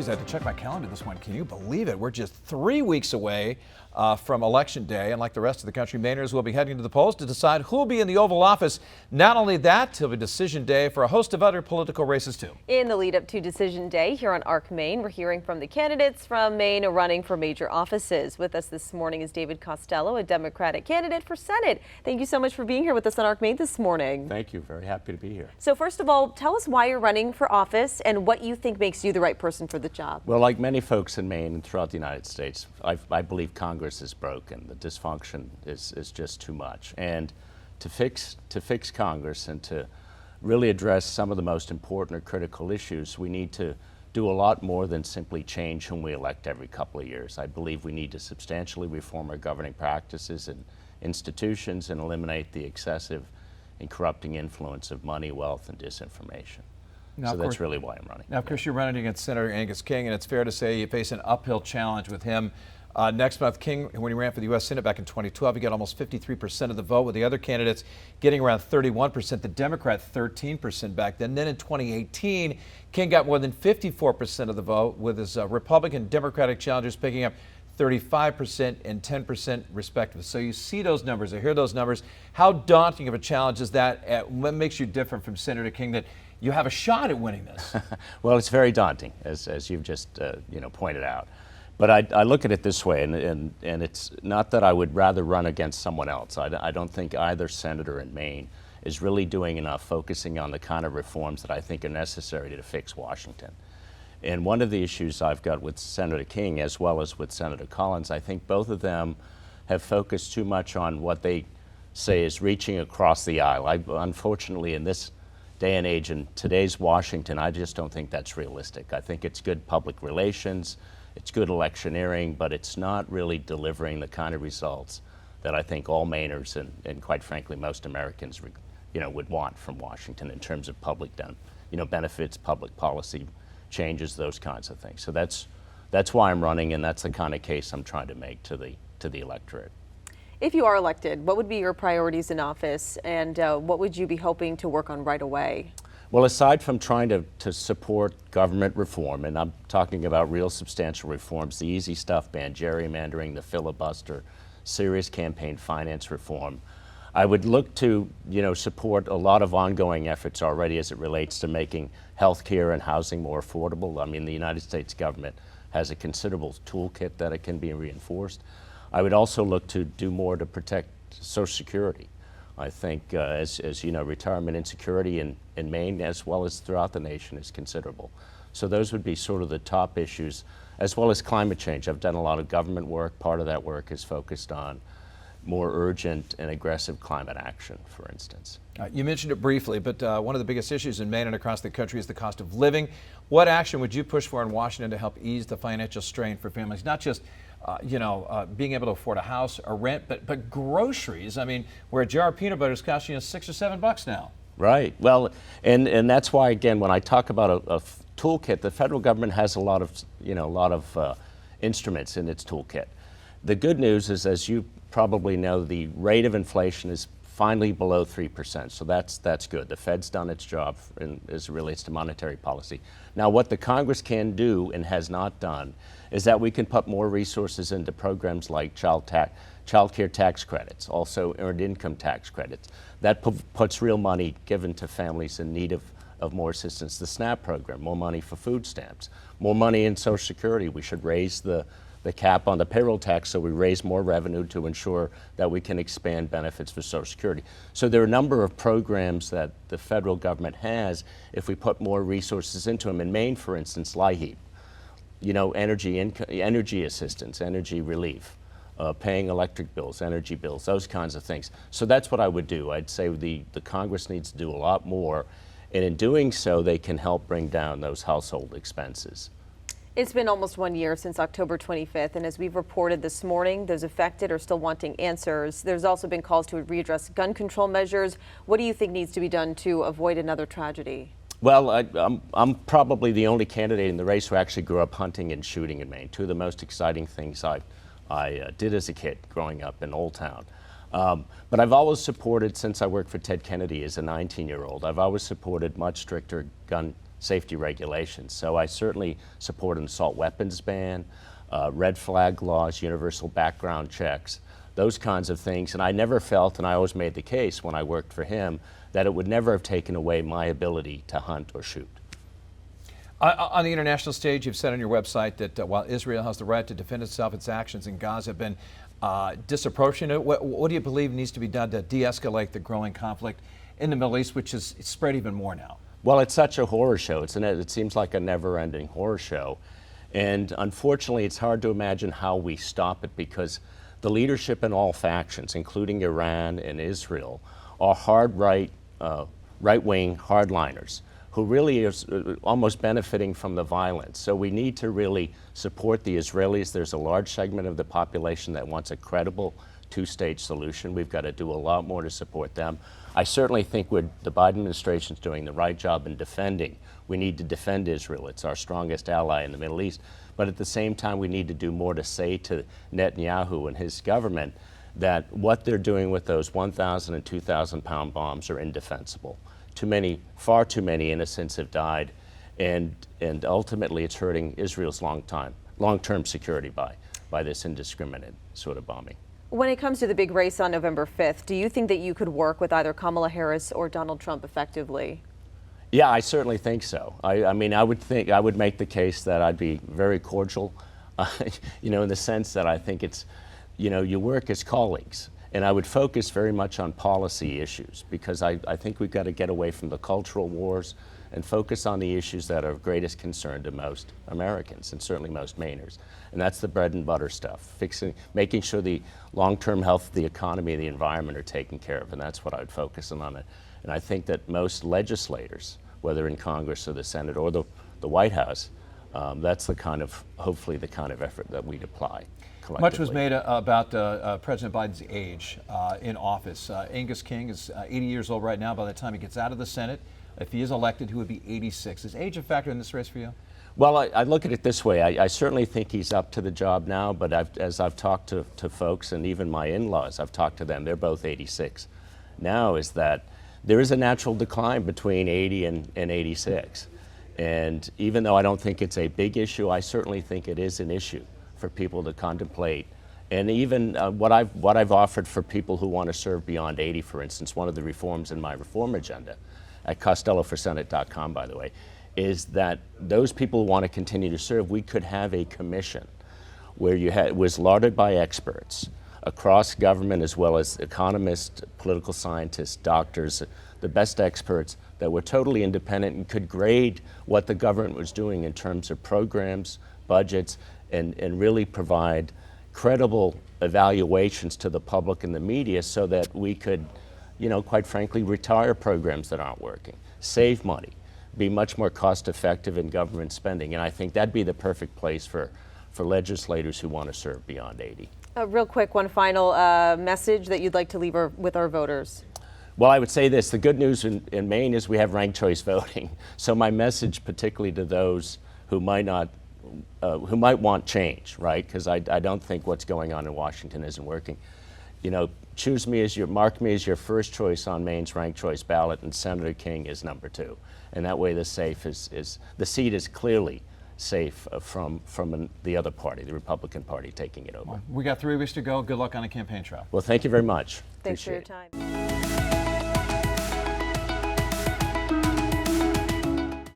Geez, I had to check my calendar this one. Can you believe it? We're just 3 weeks away from Election Day, and like the rest of the country, Mainers will be heading to the polls to decide who will be in the Oval Office. Not only that, it'll be Decision Day for a host of other political races, too. In the lead up to Decision Day here on ARC Maine, we're hearing from the candidates from Maine running for major offices. With us this morning is David Costello, a Democratic candidate for Senate. Thank you so much for being here with us on ARC Maine this morning. Thank you. Very happy to be here. So first of all, tell us why you're running for office and what you think makes you the right person for the job. Well, like many folks in Maine and throughout the United States, I believe Congress is broken. The dysfunction is just too much. And to fix Congress and to really address some of the most important or critical issues, we need to do a lot more than simply change whom we elect every couple of years. I believe we need to substantially reform our governing practices and institutions and eliminate the excessive and corrupting influence of money, wealth, and disinformation. Now, so that's really why I'm running. Now, of course, you're running against Senator Angus King, and it's fair to say you face an uphill challenge with him. Next month, King, when he ran for the U.S. Senate back in 2012, he got almost 53% of the vote, with the other candidates getting around 31%, the Democrat 13% back then. Then in 2018, King got more than 54% of the vote, with his Republican Democratic challengers picking up 35% and 10% respectively. So you see those numbers, I hear those numbers. How daunting of a challenge is that? What makes you different from Senator King that you have a shot at winning this? Well, it's very daunting, as you've just pointed out. But I look at it this way, and it's not that I would rather run against someone else. I don't think either senator in Maine is really doing enough focusing on the kind of reforms that I think are necessary to fix Washington. And one of the issues I've got with Senator King as well as with Senator Collins, I think both of them have focused too much on what they say is reaching across the aisle. Unfortunately, in this day and age, in today's Washington, I just don't think that's realistic. I think it's good public relations, it's good electioneering, but it's not really delivering the kind of results that I think all Mainers and quite frankly most Americans would want from Washington in terms of public benefits, public policy changes, those kinds of things. So that's why I'm running, and that's the kind of case I'm trying to make to the electorate. If you are elected, what would be your priorities in office, and what would you be hoping to work on right away? Well, aside from trying to support government reform, and I'm talking about real substantial reforms, the easy stuff, ban gerrymandering, the filibuster, serious campaign finance reform, I would look to support a lot of ongoing efforts already as it relates to making health care and housing more affordable. I mean, the United States government has a considerable toolkit that it can be reinforced. I would also look to do more to protect Social Security. I think, as you know, retirement insecurity in Maine as well as throughout the nation is considerable. So those would be sort of the top issues, as well as climate change. I've done a lot of government work. Part of that work is focused on more urgent and aggressive climate action, for instance. You mentioned it briefly, but one of the biggest issues in Maine and across the country is the cost of living. What action would you push for in Washington to help ease the financial strain for families, not just being able to afford a house or rent, but groceries? I mean, where a jar of peanut butter is costing you $6 or $7 now. Right. Well, and that's why, again, when I talk about a toolkit, the federal government has a lot of instruments in its toolkit. The good news is, as you probably know, the rate of inflation is finally below 3%, so that's good. The Fed's done its job as it relates to monetary policy. Now, what the Congress can do and has not done is that we can put more resources into programs like child care tax credits, also earned income tax credits. That puts real money given to families in need of more assistance. The SNAP program, more money for food stamps, more money in Social Security. We should raise the cap on the payroll tax so we raise more revenue to ensure that we can expand benefits for Social Security. So there are a number of programs that the federal government has if we put more resources into them. In Maine, for instance, LIHEAP, energy assistance, energy relief, paying electric bills, energy bills, those kinds of things. So that's what I would do. I'd say the Congress needs to do a lot more, and in doing so, they can help bring down those household expenses. It's been almost 1 year since October 25th, and as we've reported this morning, those affected are still wanting answers. There's also been calls to readdress gun control measures. What do you think needs to be done to avoid another tragedy? Well, I'm probably the only candidate in the race who actually grew up hunting and shooting in Maine. Two of the most exciting things I did as a kid growing up in Old Town. But I've always supported, since I worked for Ted Kennedy as a 19-year-old, I've always supported much stricter gun safety regulations. So I certainly support an assault weapons ban, red flag laws, universal background checks, those kinds of things. And I never felt, and I always made the case when I worked for him, that it would never have taken away my ability to hunt or shoot. On the international stage, you've said on your website that while Israel has the right to defend itself, its actions in Gaza have been disproportionate. What do you believe needs to be done to de-escalate the growing conflict in the Middle East, which has spread even more now? Well, it's such a horror show. It seems like a never-ending horror show. And unfortunately, it's hard to imagine how we stop it, because the leadership in all factions, including Iran and Israel, are right-wing hardliners who really is almost benefiting from the violence. So we need to really support the Israelis. There's a large segment of the population that wants a credible two-state solution. We've got to do a lot more to support them. I certainly think the Biden administration is doing the right job in defending. We need to defend Israel. It's our strongest ally in the Middle East. But at the same time, we need to do more to say to Netanyahu and his government that what they're doing with those 1,000 and 2,000-pound bombs are indefensible. Far too many innocents have died, and ultimately it's hurting Israel's long-term security by this indiscriminate sort of bombing. When it comes to the big race on November 5th, do you think that you could work with either Kamala Harris or Donald Trump effectively? Yeah, I certainly think so. I mean, I would make the case that I'd be very cordial, in the sense that I think it's, you work as colleagues. And I would focus very much on policy issues, because I think we've got to get away from the cultural wars and focus on the issues that are of greatest concern to most Americans, and certainly most Mainers. And that's the bread and butter stuff, making sure the long-term health of the economy and the environment are taken care of, and that's what I would focus on it. And I think that most legislators, whether in Congress or the Senate or the White House, that's hopefully the kind of effort that we'd apply. Much was made about President Biden's age in office. Angus King is 80 years old right now. By the time he gets out of the Senate, if he is elected, he would be 86. Is age a factor in this race for you? Well, I look at it this way. I certainly think he's up to the job now, but as I've talked to folks, and even my in-laws, I've talked to them, they're both 86 now, is that there is a natural decline between 80 and 86. And even though I don't think it's a big issue, I certainly think it is an issue for people to contemplate. And even what I've offered for people who want to serve beyond 80, for instance, one of the reforms in my reform agenda at CostelloForSenate.com, by the way, is that those people who want to continue to serve, we could have a commission where was lauded by experts across government, as well as economists, political scientists, doctors, the best experts that were totally independent and could grade what the government was doing in terms of programs, budgets, and really provide credible evaluations to the public and the media, so that we could, quite frankly, retire programs that aren't working, save money, be much more cost effective in government spending. And I think that'd be the perfect place for legislators who want to serve beyond 80. Real quick, one final message that you'd like to leave with our voters. Well, I would say this. The good news in Maine is we have ranked choice voting. So my message, particularly to those who might want change, right? Because I don't think what's going on in Washington isn't working. Mark me as your first choice on Maine's ranked choice ballot, and Senator King is number 2. And that way the seat is clearly safe from the other party, the Republican Party, taking it over. We got 3 weeks to go. Good luck on the campaign trail. Well, thank you very much. Thanks for your time.